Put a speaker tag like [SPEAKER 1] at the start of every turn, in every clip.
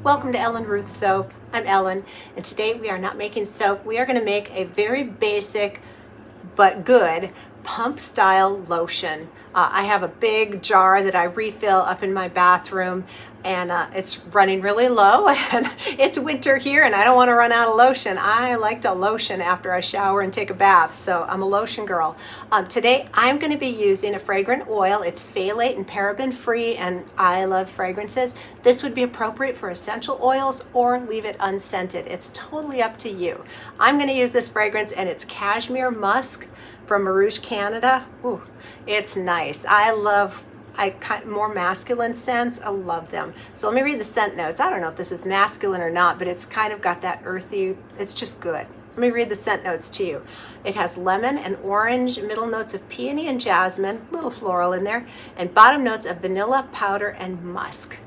[SPEAKER 1] Welcome to Ellen Ruth Soap. I'm Ellen, and today we are not making soap. We are going to make a very basic but good pump style lotion. I have a big jar that I refill up in my bathroom, and it's running really low, and it's winter here and I don't want to run out of lotion. I like to lotion after I shower and take a bath, so I'm a lotion girl. Today I'm going to be using a fragrant oil. It's phthalate and paraben free, and I love fragrances. This would be appropriate for essential oils or leave it unscented. It's totally up to you. I'm going to use this fragrance, and it's cashmere musk from Rouge, Canada. Ooh, it's nice. I kind of more masculine scents. I love them. So let me read the scent notes. I don't know if this is masculine or not, but it's kind of got that earthy, it's just good. Let me read the scent notes to you. It has lemon and orange, middle notes of peony and jasmine, little floral in there, and bottom notes of vanilla powder and musk.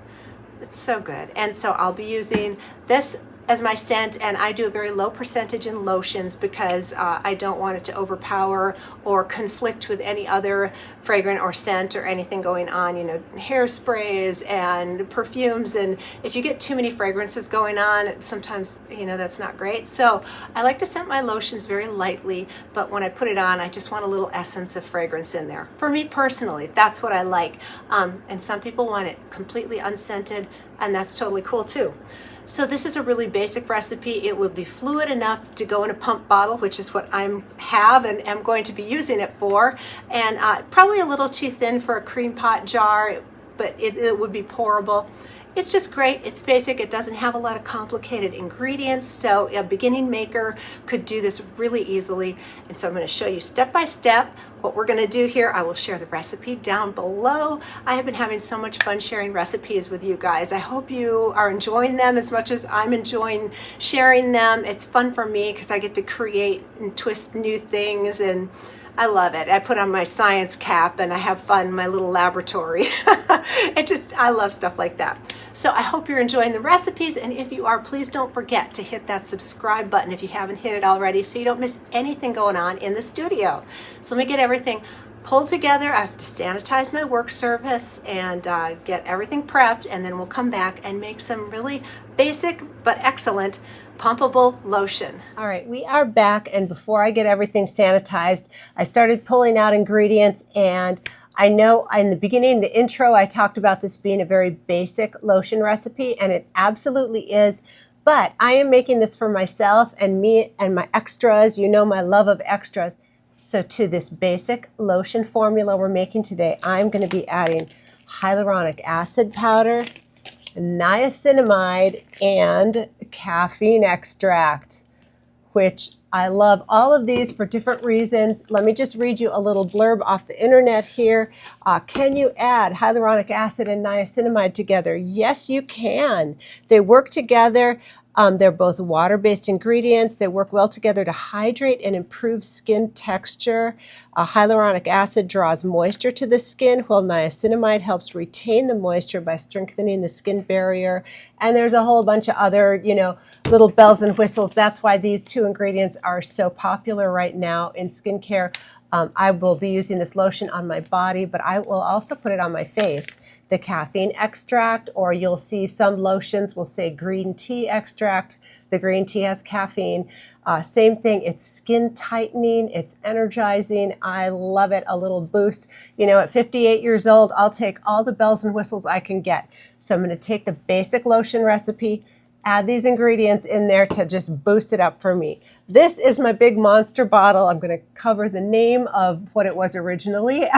[SPEAKER 1] It's so good. And so I'll be using this as my scent, and I do a very low percentage in lotions because I don't want it to overpower or conflict with any other fragrant or scent or anything going on, you know, hairsprays and perfumes. And if you get too many fragrances going on, sometimes, you know, that's not great. So I like to scent my lotions very lightly, but when I put it on, I just want a little essence of fragrance in there. For me personally, that's what I like. And some people want it completely unscented, and that's totally cool too. So this is a really basic recipe. It will be fluid enough to go in a pump bottle, which is what I have and am going to be using it for, and probably a little too thin for a cream pot jar, but it would be pourable. It's just great. It's basic. It doesn't have a lot of complicated ingredients, so a beginning maker could do this really easily. And so I'm going to show you step by step what we're going to do here. I will share the recipe down below. I have been having so much fun sharing recipes with you guys. I hope you are enjoying them as much as I'm enjoying sharing them. It's fun for me because I get to create and twist new things, and I love it. I put on my science cap and I have fun in my little laboratory. I love stuff like that. So I hope you're enjoying the recipes, and if you are, please don't forget to hit that subscribe button if you haven't hit it already, so you don't miss anything going on in the studio. So let me get everything pulled together. I have to sanitize my work surface and get everything prepped, and then we'll come back and make some really basic but excellent pumpable lotion. All right, we are back, and before I get everything sanitized, I started pulling out ingredients, and I know in the beginning, the intro, I talked about this being a very basic lotion recipe, and it absolutely is, but I am making this for myself and me and my extras. You know my love of extras. So to this basic lotion formula we're making today, I'm going to be adding hyaluronic acid powder, niacinamide, and caffeine extract, which I love all of these for different reasons. Let me just read you a little blurb off the internet here. Can you add hyaluronic acid and niacinamide together? Yes, you can. They work together. They're both water-based ingredients. They work well together to hydrate and improve skin texture. Hyaluronic acid draws moisture to the skin, while niacinamide helps retain the moisture by strengthening the skin barrier. And there's a whole bunch of other, you know, little bells and whistles. That's why these two ingredients are so popular right now in skincare. I will be using this lotion on my body, but I will also put it on my face. The caffeine extract, or you'll see some lotions will say green tea extract. The green tea has caffeine. Same thing, it's skin tightening, it's energizing. I love it, a little boost. You know, at 58 years old, I'll take all the bells and whistles I can get. So I'm going to take the basic lotion recipe, add these ingredients in there to just boost it up for me. This is my big monster bottle. I'm going to cover the name of what it was originally.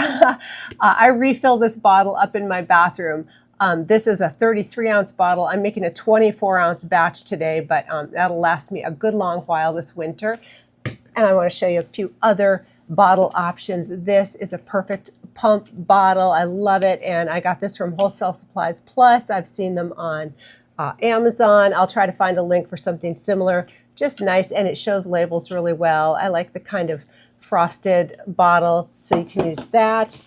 [SPEAKER 1] I refill this bottle up in my bathroom. This is a 33-ounce bottle. I'm making a 24-ounce batch today, but that'll last me a good long while this winter. And I want to show you a few other bottle options. This is a perfect pump bottle. I love it, and I got this from Wholesale Supplies Plus. I've seen them on Amazon. I'll try to find a link for something similar. Just nice, and it shows labels really well. I like the kind of frosted bottle, so you can use that.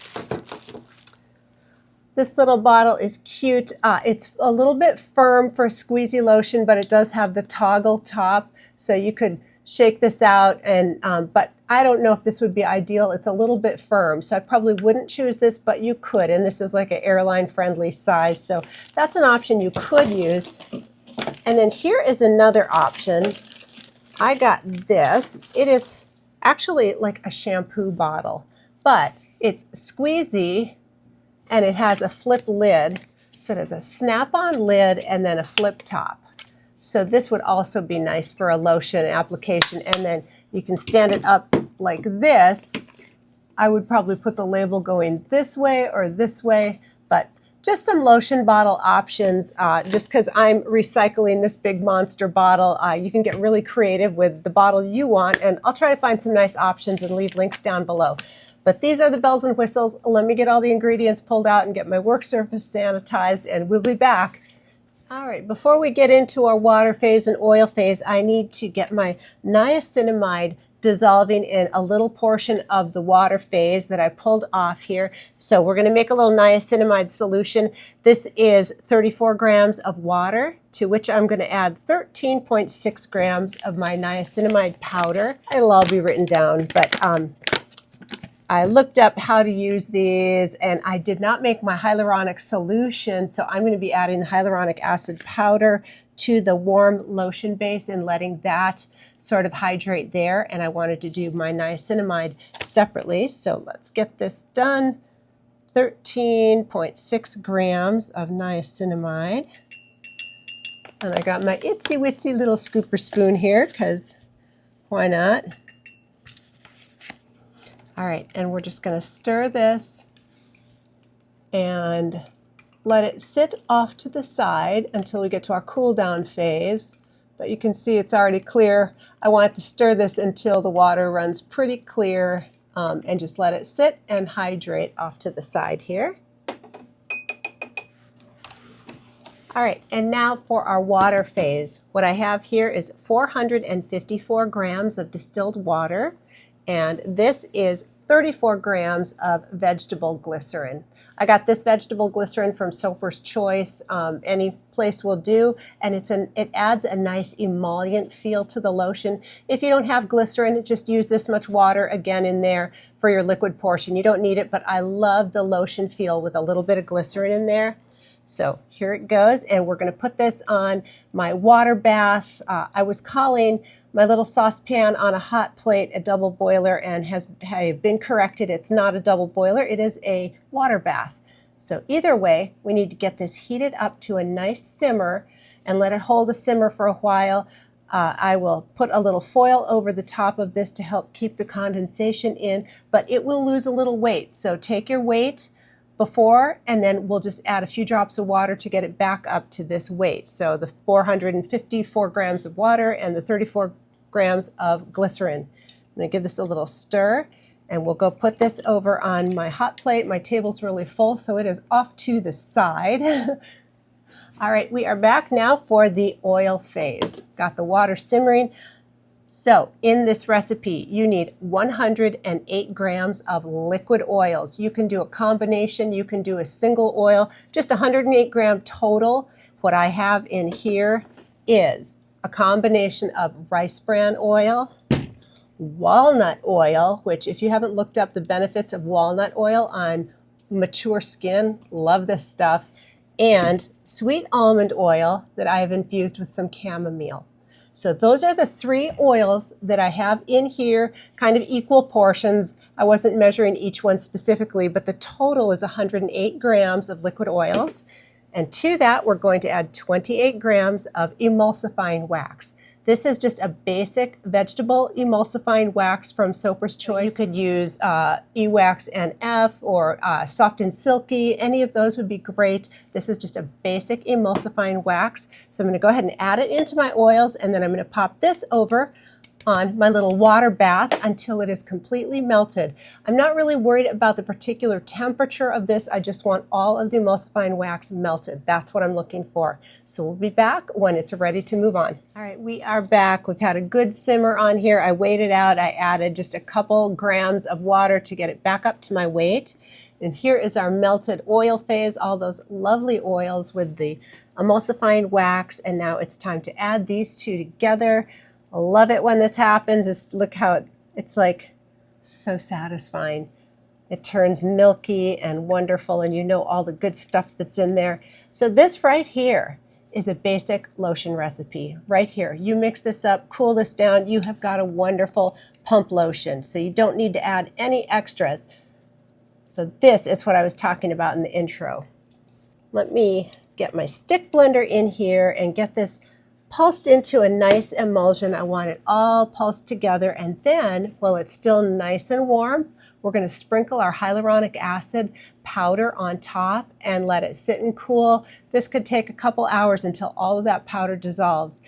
[SPEAKER 1] This little bottle is cute. It's a little bit firm for squeezy lotion, but it does have the toggle top, so you could shake this out, and but I don't know if this would be ideal. It's a little bit firm, so I probably wouldn't choose this, but you could, and this is like an airline friendly size, so that's an option you could use. And then here is another option. I got this. It is actually like a shampoo bottle, but it's squeezy and it has a flip lid. So it has a snap-on lid and then a flip top. So this would also be nice for a lotion application. And then you can stand it up like this. I would probably put the label going this way or this way, but just some lotion bottle options. Just because I'm recycling this big monster bottle, you can get really creative with the bottle you want, and I'll try to find some nice options and leave links down below. But these are the bells and whistles. Let me get all the ingredients pulled out and get my work surface sanitized, and we'll be back. All right, before we get into our water phase and oil phase, I need to get my niacinamide dissolving in a little portion of the water phase that I pulled off here. So we're going to make a little niacinamide solution. This is 34 grams of water, to which I'm going to add 13.6 grams of my niacinamide powder. It'll all be written down, but I looked up how to use these, and I did not make my hyaluronic solution, so I'm going to be adding the hyaluronic acid powder to the warm lotion base and letting that sort of hydrate there. And I wanted to do my niacinamide separately, so let's get this done. 13.6 grams of niacinamide. And I got my itsy witsy little scooper spoon here, because why not? All right, and we're just going to stir this and let it sit off to the side until we get to our cool down phase. But you can see it's already clear. I want to stir this until the water runs pretty clear, and just let it sit and hydrate off to the side here. All right, and now for our water phase. What I have here is 454 grams of distilled water, and this is 34 grams of vegetable glycerin. I got this vegetable glycerin from Soaper's Choice. Any place will do, and it adds a nice emollient feel to the lotion. If you don't have glycerin, just use this much water again in there for your liquid portion. You don't need it, but I love the lotion feel with a little bit of glycerin in there. So here it goes, and we're going to put this on my water bath. I was calling my little saucepan on a hot plate a double boiler, and have been corrected. It's not a double boiler, it is a water bath. So either way, we need to get this heated up to a nice simmer and let it hold a simmer for a while. I will put a little foil over the top of this to help keep the condensation in, but it will lose a little weight. So take your weight before, and then we'll just add a few drops of water to get it back up to this weight. So the 454 grams of water and the 34 grams of glycerin. I'm going to give this a little stir, and we'll go put this over on my hot plate. My table's really full, so it is off to the side. All right, we are back now for the oil phase. Got the water simmering. So in this recipe, you need 108 grams of liquid oils. You can do a combination, you can do a single oil, just 108 gram total. What I have in here is a combination of rice bran oil, walnut oil, which if you haven't looked up the benefits of walnut oil on mature skin, love this stuff, and sweet almond oil that I have infused with some chamomile. So those are the three oils that I have in here, kind of equal portions. I wasn't measuring each one specifically, but the total is 108 grams of liquid oils. And to that, we're going to add 28 grams of emulsifying wax. This is just a basic vegetable emulsifying wax from Soaper's Choice. You could use E-Wax NF or Soft and Silky. Any of those would be great. This is just a basic emulsifying wax. So I'm going to go ahead and add it into my oils, and then I'm going to pop this over on my little water bath until it is completely melted. I'm not really worried about the particular temperature of this. I just want all of the emulsifying wax melted. That's what I'm looking for. So we'll be back when it's ready to move on. All right, we are back. We've had a good simmer on here. I weighed it out. I added just a couple grams of water to get it back up to my weight. And here is our melted oil phase, all those lovely oils with the emulsifying wax. And now it's time to add these two together. I love it when this happens. Look how it's like so satisfying. It turns milky and wonderful, and you know all the good stuff that's in there. So this right here is a basic lotion recipe right here. You mix this up, cool this down, you have got a wonderful pump lotion. So you don't need to add any extras. So this is what I was talking about in the intro. Let me get my stick blender in here and get this pulsed into a nice emulsion. I want it all pulsed together, and then while it's still nice and warm, we're going to sprinkle our hyaluronic acid powder on top and let it sit and cool. This could take a couple hours until all of that powder dissolves.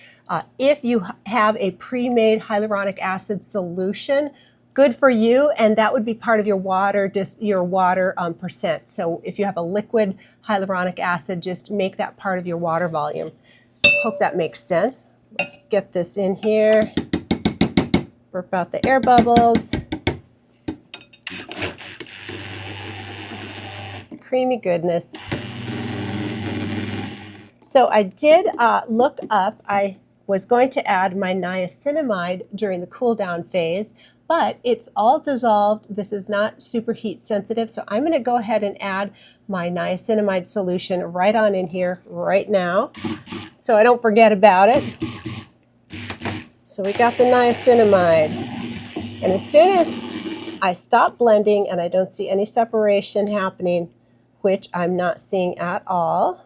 [SPEAKER 1] If you have a pre-made hyaluronic acid solution, good for you, and that would be part of your water percent. So if you have a liquid hyaluronic acid, just make that part of your water volume. Hope that makes sense. Let's get this in here. Burp out the air bubbles. Creamy goodness. So I did look up, I was going to add my niacinamide during the cool down phase, but it's all dissolved. This is not super heat sensitive, so I'm going to go ahead and add my niacinamide solution right on in here right now so I don't forget about it. So we got the niacinamide, and as soon as I stop blending and I don't see any separation happening, which I'm not seeing at all,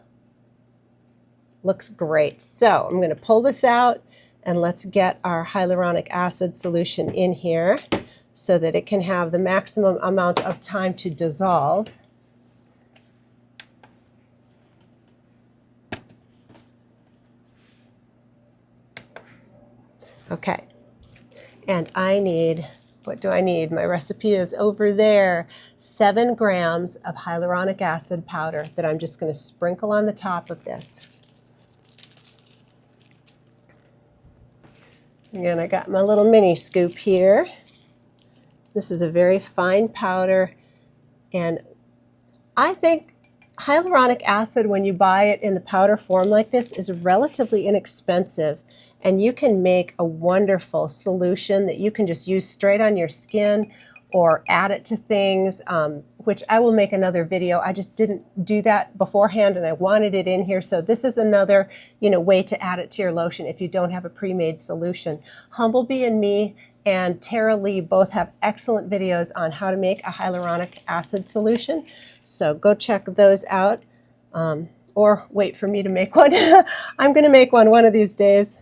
[SPEAKER 1] looks great. So I'm going to pull this out and let's get our hyaluronic acid solution in here so that it can have the maximum amount of time to dissolve. Okay, and I need, what do I need? My recipe is over there. 7 grams of hyaluronic acid powder that I'm just going to sprinkle on the top of this. Again, I got my little mini scoop here. This is a very fine powder, and I think hyaluronic acid, when you buy it in the powder form like this, is relatively inexpensive, and you can make a wonderful solution that you can just use straight on your skin or add it to things, which I will make another video. I just didn't do that beforehand and I wanted it in here. So this is another, way to add it to your lotion if you don't have a pre-made solution. Humblebee and me and Tara Lee both have excellent videos on how to make a hyaluronic acid solution. So go check those out, or wait for me to make one. I'm gonna make one of these days.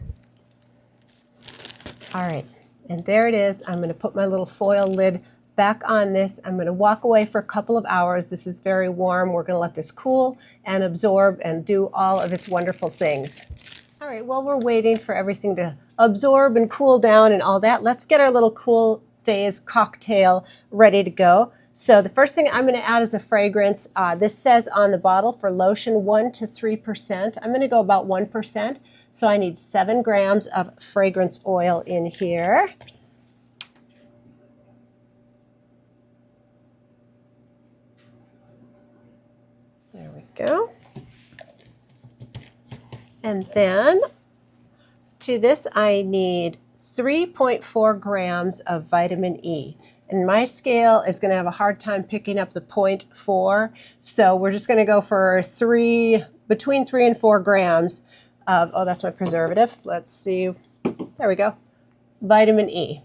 [SPEAKER 1] All right, and there it is. I'm gonna put my little foil lid back on this. I'm going to walk away for a couple of hours. This is very warm. We're going to let this cool and absorb and do all of its wonderful things. All right, while we're waiting for everything to absorb and cool down and all that, let's get our little cool phase cocktail ready to go. So the first thing I'm going to add is a fragrance. This says on the bottle for lotion 1 to 3%. I'm going to go about 1%. So I need 7 grams of fragrance oil in here. There we go. And then to this I need 3.4 grams of vitamin E. And my scale is going to have a hard time picking up the 0.4. So we're just going to go for between 3 and 4 grams of, oh, that's my preservative. Let's see. There we go. Vitamin E.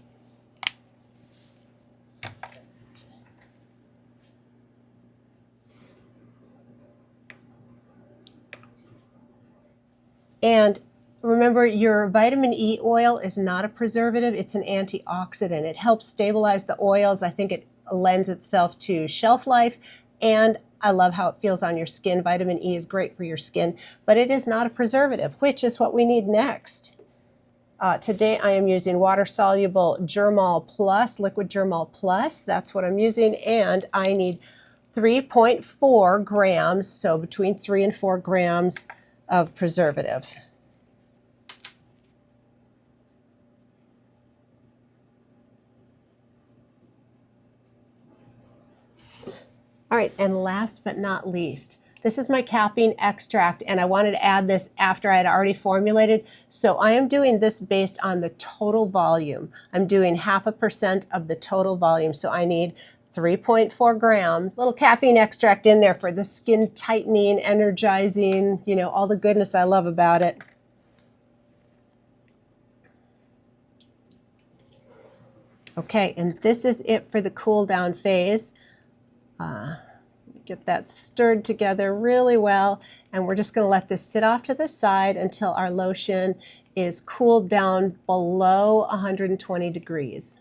[SPEAKER 1] And remember, your vitamin E oil is not a preservative, it's an antioxidant. It helps stabilize the oils. I think it lends itself to shelf life, and I love how it feels on your skin. Vitamin E is great for your skin, but it is not a preservative, which is what we need next. Today I am using water-soluble Germol Plus, liquid Germol Plus. That's what I'm using, and I need 3.4 grams, so between 3 and 4 grams of preservative. All right, and last but not least, this is my caffeine extract, and I wanted to add this after I had already formulated. So I am doing this based on the total volume. I'm doing 0.5% of the total volume. So I need 3.4 grams, little caffeine extract in there for the skin tightening, energizing, you know, all the goodness I love about it. Okay, and this is it for the cool down phase. Get that stirred together really well, and we're just going to let this sit off to the side until our lotion is cooled down below 120 degrees.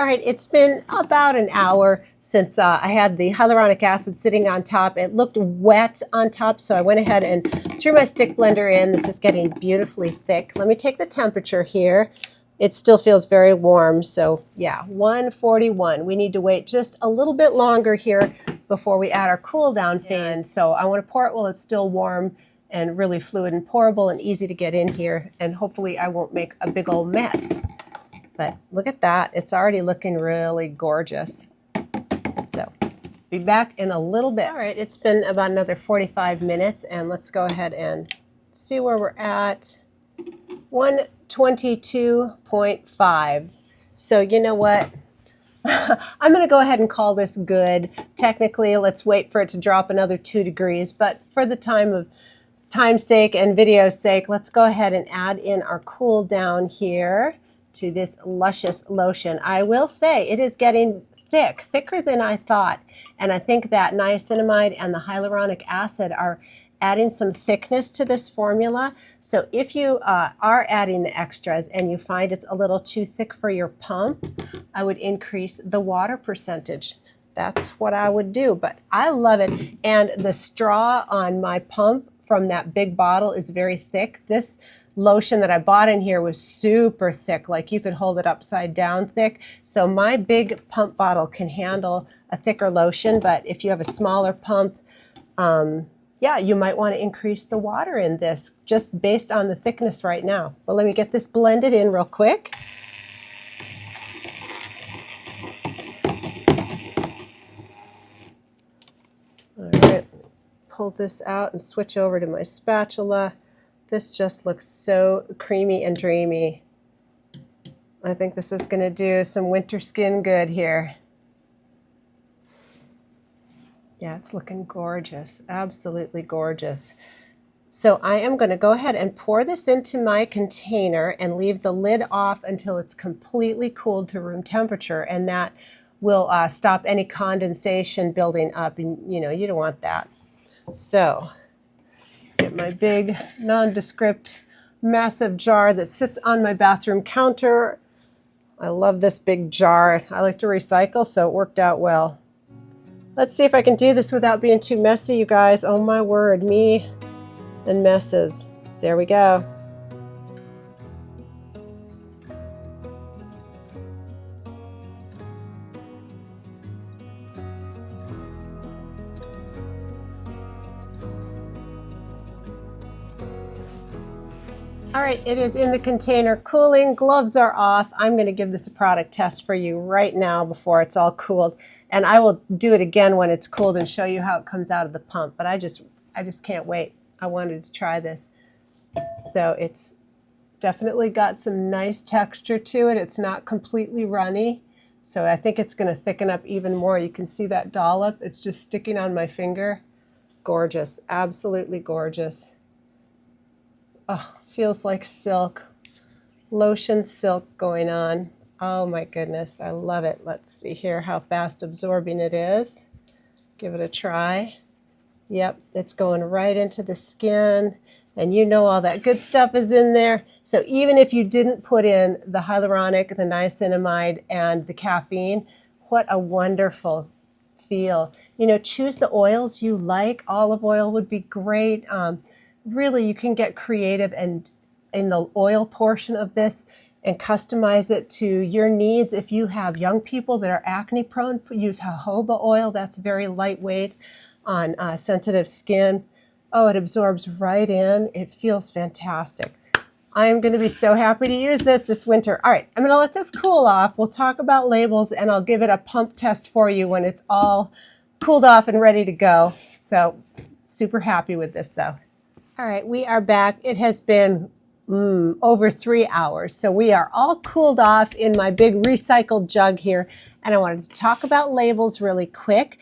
[SPEAKER 1] All right, it's been about an hour since I had the hyaluronic acid sitting on top. It looked wet on top, so I went ahead and threw my stick blender in. This is getting beautifully thick. Let me take the temperature here. It still feels very warm, so yeah, 141. We need to wait just a little bit longer here before we add our cool down phase. So I want to pour it while it's still warm and really fluid and pourable and easy to get in here, and hopefully I won't make a big old mess. But look at that, it's already looking really gorgeous. So be back in a little bit. All right, it's been about another 45 minutes, and let's go ahead and see where we're at. 122.5. So you know what? I'm going to go ahead and call this good. Technically, let's wait for it to drop another 2 degrees, but for the time's sake and video's sake, let's go ahead and add in our cool down here to this luscious lotion. I will say it is getting thick, thicker than I thought, and I think that niacinamide and the hyaluronic acid are adding some thickness to this formula. So if you are adding the extras and you find it's a little too thick for your pump, I would increase the water percentage. That's what I would do, but I love it. And the straw on my pump from that big bottle is very thick. This lotion that I bought in here was super thick, like you could hold it upside down thick. So my big pump bottle can handle a thicker lotion, but if you have a smaller pump, yeah, you might want to increase the water in this just based on the thickness right now. But let me get this blended in real quick. All right, pull this out and switch over to my spatula. This just looks so creamy and dreamy. I think this is going to do some winter skin good here. Yeah, it's looking gorgeous, absolutely gorgeous. So I am going to go ahead and pour this into my container and leave the lid off until it's completely cooled to room temperature, and that will stop any condensation building up, and you know, you don't want that. So let's get my big nondescript massive jar that sits on my bathroom counter. I love this big jar. I like to recycle, so it worked out well. Let's see if I can do this without being too messy, you guys. Oh my word, me and messes. There we go. All right, it is in the container cooling. Gloves are off. I'm going to give this a product test for you right now before it's all cooled. And I will do it again when it's cooled and show you how it comes out of the pump. But I just can't wait. I wanted to try this. So it's definitely got some nice texture to it. It's not completely runny. So I think it's going to thicken up even more. You can see that dollop. It's just sticking on my finger. Gorgeous. Absolutely gorgeous. Oh, feels like silk. Lotion silk going on. Oh my goodness, I love it. Let's see here how fast absorbing it is. Give it a try. Yep, it's going right into the skin, and you know all that good stuff is in there. So even if you didn't put in the hyaluronic, the niacinamide, and the caffeine, what a wonderful feel. You know, choose the oils you like. Olive oil would be great. Really, you can get creative and in the oil portion of this and customize it to your needs. If you have young people that are acne prone, use jojoba oil. That's very lightweight on sensitive skin. Oh, it absorbs right in. It feels fantastic. I am going to be so happy to use this winter. All right, I'm going to let this cool off. We'll talk about labels, and I'll give it a pump test for you when it's all cooled off and ready to go. So super happy with this though. All right, we are back. It has been over 3 hours. So we are all cooled off in my big recycled jug here. And I wanted to talk about labels really quick.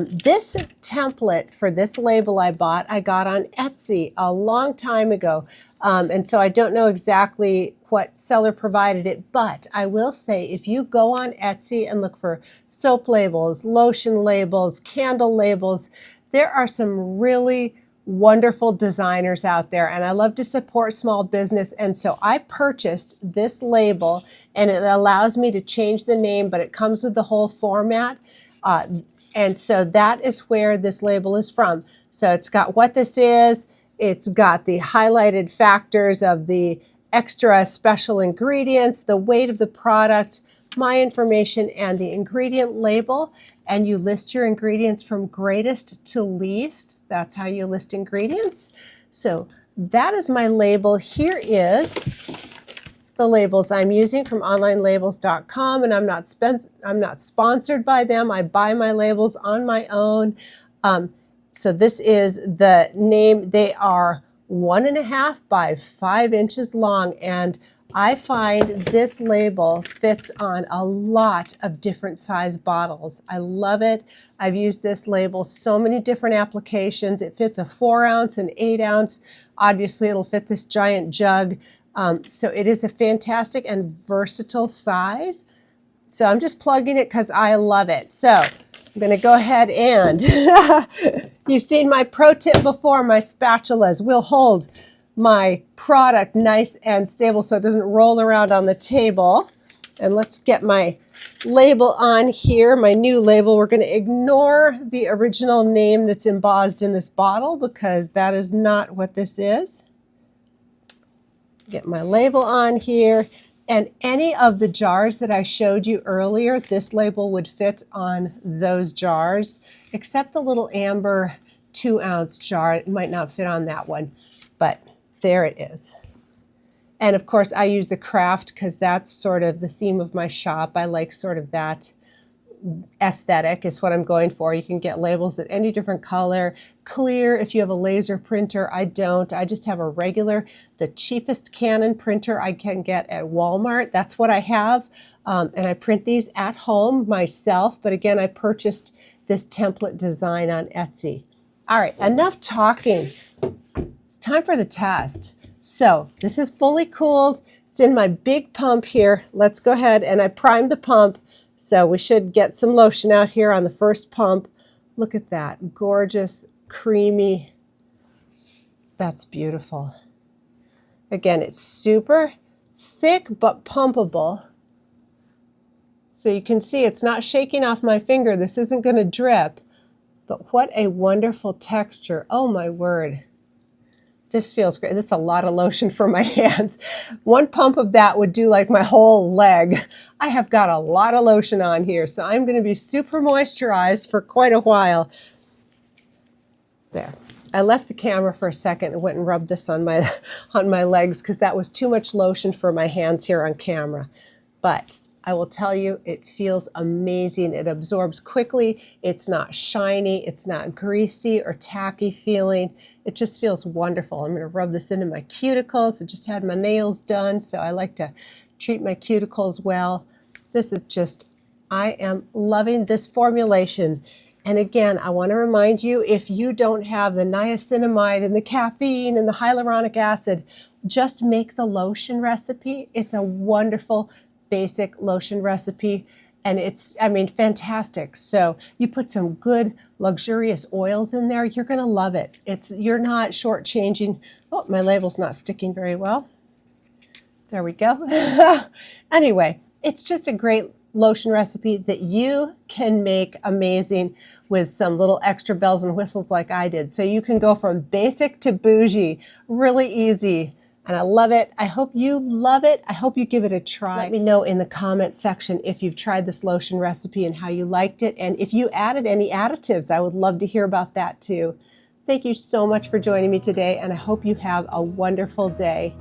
[SPEAKER 1] This template for this label I got on Etsy a long time ago. And so I don't know exactly what seller provided it, but I will say if you go on Etsy and look for soap labels, lotion labels, candle labels, there are some really wonderful designers out there, and I love to support small business. And so I purchased this label, and it allows me to change the name, but it comes with the whole format. And so that is where this label is from. So it's got what this is. It's got the highlighted factors of the extra special ingredients, the weight of the product, my information, and the ingredient label. And you list your ingredients from greatest to least. That's how you list ingredients. So that is my label. Here is the labels I'm using from onlinelabels.com, and I'm not sponsored by them. I buy my labels on my own. So this is the name. They are 1.5 by 5 inches long, and I find this label fits on a lot of different size bottles. I love it. I've used this label so many different applications. It fits a 4 ounce and 8 ounce. Obviously, it'll fit this giant jug. So it is a fantastic and versatile size. So I'm just plugging it because I love it. So I'm going to go ahead and you've seen my pro tip before. My spatulas will hold my product nice and stable so it doesn't roll around on the table. And let's get my label on here, my new label. We're going to ignore the original name that's embossed in this bottle because that is not what this is. Get my label on here. And any of the jars that I showed you earlier, this label would fit on those jars, except the little amber 2 ounce jar. It might not fit on that one, but there it is. And of course, I use the craft because that's sort of the theme of my shop. I like sort of that aesthetic is what I'm going for. You can get labels at any different color. Clear if you have a laser printer. I don't. I just have a regular, the cheapest Canon printer I can get at Walmart. That's what I have. And I print these at home myself. But again, I purchased this template design on Etsy. All right, enough talking. It's time for the test. So this is fully cooled. It's in my big pump here. Let's go ahead and I primed the pump. So we should get some lotion out here on the first pump. Look at that, gorgeous, creamy. That's beautiful. Again, it's super thick but pumpable. So you can see it's not shaking off my finger. This isn't going to drip. But what a wonderful texture. Oh my word. This feels great. This is a lot of lotion for my hands. One pump of that would do like my whole leg. I have got a lot of lotion on here, so I'm going to be super moisturized for quite a while. There. I left the camera for a second and went and rubbed this on my legs because that was too much lotion for my hands here on camera. But I will tell you, it feels amazing. It absorbs quickly. It's not shiny. It's not greasy or tacky feeling. It just feels wonderful. I'm going to rub this into my cuticles. I just had my nails done, so I like to treat my cuticles well. This is just, I am loving this formulation. And again, I want to remind you, if you don't have the niacinamide and the caffeine and the hyaluronic acid, just make the lotion recipe. It's a wonderful basic lotion recipe, and it's, I mean, fantastic. So you put some good luxurious oils in there, you're going to love it. You're not shortchanging. Oh, my label's not sticking very well. There we go. Anyway, it's just a great lotion recipe that you can make amazing with some little extra bells and whistles like I did. So you can go from basic to bougie, really easy. And I love it. I hope you love it. I hope you give it a try. Let me know in the comment section if you've tried this lotion recipe and how you liked it. And if you added any additives, I would love to hear about that too. Thank you so much for joining me today, and I hope you have a wonderful day.